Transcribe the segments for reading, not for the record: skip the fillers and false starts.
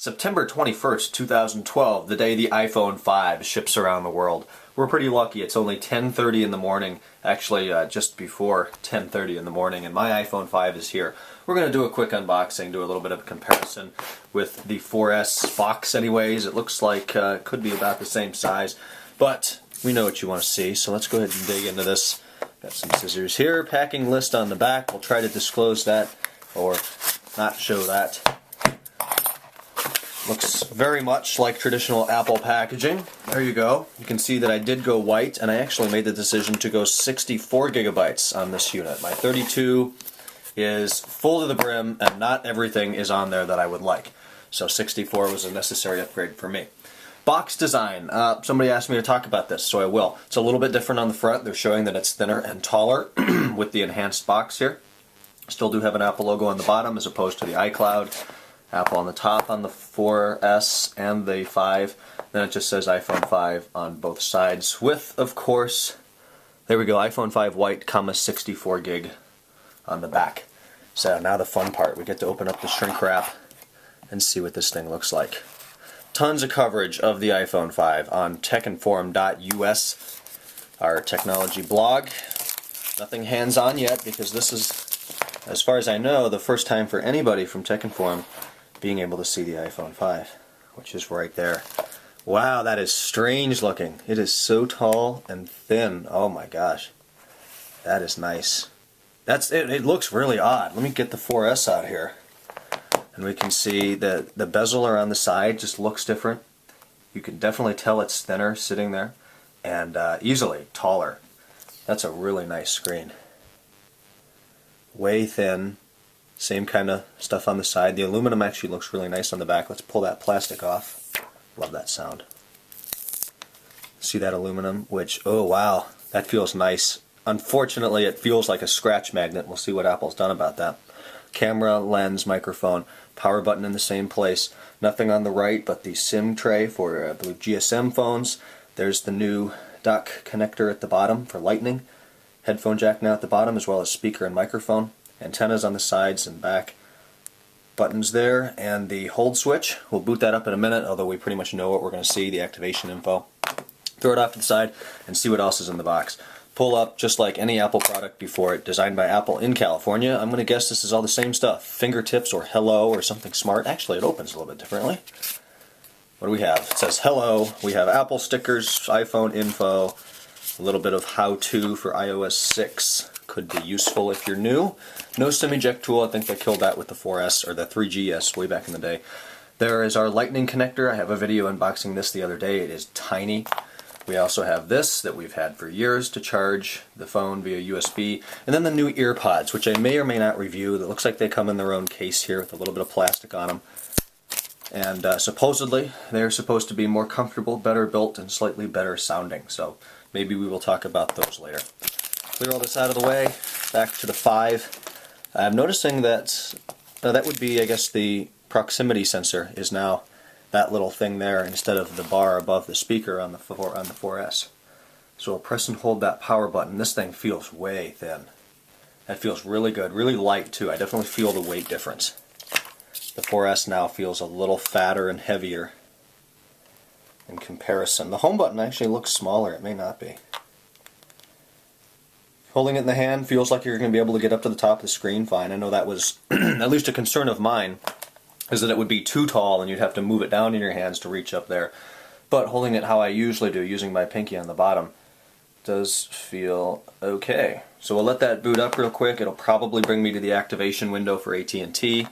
September 21st, 2012, the day the iPhone 5 ships around the world. We're pretty lucky. It's only 10:30 in the morning, actually just before 10:30 in the morning, and my iPhone 5 is here. We're going to do a quick unboxing, do a little bit of a comparison with the 4S box anyways. It looks like it could be about the same size, but we know what you want to see, so let's go ahead and dig into this. Got some scissors here, packing list on the back. We'll try to disclose that, or not show that. Looks very much like traditional Apple packaging. There you go. You can see that I did go white, and I actually made the decision to go 64 gigabytes on this unit. My 32 is full to the brim, and not everything is on there that I would like. So 64 was a necessary upgrade for me. Box design. Somebody asked me to talk about this, so I will. It's a little bit different on the front. They're showing that it's thinner and taller with the enhanced box here. Still do have an Apple logo on the bottom as opposed to the iCloud. Apple on the top on the 4S and the 5. Then it just says iPhone 5 on both sides with, of course, there we go, iPhone 5 white, 64 gig on the back. So now the fun part. We get to open up the shrink wrap and see what this thing looks like. Tons of coverage of the iPhone 5 on techinform.us, our technology blog. Nothing hands-on yet because this is, as far as I know, the first time for anybody from TechInform being able to see the iPhone 5, which is right there. Wow, that is strange looking. It is so tall and thin. Oh my gosh. That is nice. That's it. It looks really odd. Let me get the 4S out here. And we can see that the bezel around the side just looks different. You can definitely tell it's thinner sitting there, and easily taller. That's a really nice screen. Way thin. Same kind of stuff on the side. The aluminum actually looks really nice on the back. Let's pull that plastic off. Love that sound. See that aluminum? Which, oh wow, that feels nice. Unfortunately, it feels like a scratch magnet. We'll see what Apple's done about that. Camera, lens, microphone, power button in the same place. Nothing on the right but the SIM tray for, I believe, GSM phones. There's the new dock connector at the bottom for lightning. Headphone jack now at the bottom, as well as speaker and microphone. Antennas on the sides and back. Buttons there, and the hold switch. We'll boot that up in a minute, although we pretty much know what we're going to see, the activation info. Throw it off to the side and see what else is in the box. Pull up just like any Apple product before it, designed by Apple in California. I'm going to guess this is all the same stuff. Fingertips or hello or something smart. Actually, it opens a little bit differently. What do we have? It says hello. We have Apple stickers, iPhone info, a little bit of how-to for iOS 6. Could be useful if you're new. No SIM eject tool. I think they killed that with the 4S or the 3GS way back in the day. There is our lightning connector. I have a video unboxing this the other day. It is tiny. We also have this that we've had for years to charge the phone via USB. And then the new ear pods, which I may or may not review. It looks like they come in their own case here with a little bit of plastic on them. And supposedly they're supposed to be more comfortable, better built, and slightly better sounding. So maybe we will talk about those later. Clear all this out of the way, back to the 5. I'm noticing that that would be, I guess, the proximity sensor is now that little thing there instead of the bar above the speaker on the 4S. So we'll press and hold that power button. This thing feels way thin. That feels really good, really light too. I definitely feel the weight difference. The 4S now feels a little fatter and heavier in comparison. The home button actually looks smaller. It may not be. Holding it in the hand feels like you're going to be able to get up to the top of the screen fine. I know that was at least a concern of mine, is that it would be too tall and you'd have to move it down in your hands to reach up there. But holding it how I usually do, using my pinky on the bottom, does feel okay. So we'll let that boot up real quick. It'll probably bring me to the activation window for AT&T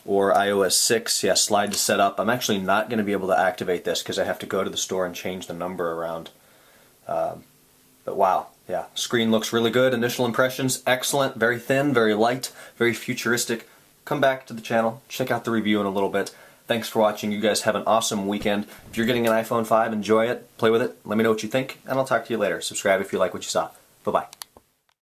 or iOS 6. Yeah, slide to set up. I'm actually not going to be able to activate this because I have to go to the store and change the number around. But wow. Yeah, screen looks really good. Initial impressions, excellent. Very thin, very light, very futuristic. Come back to the channel, check out the review in a little bit. Thanks for watching. You guys have an awesome weekend. If you're getting an iPhone 5, enjoy it, play with it, let me know what you think, and I'll talk to you later. Subscribe if you like what you saw. Bye-bye.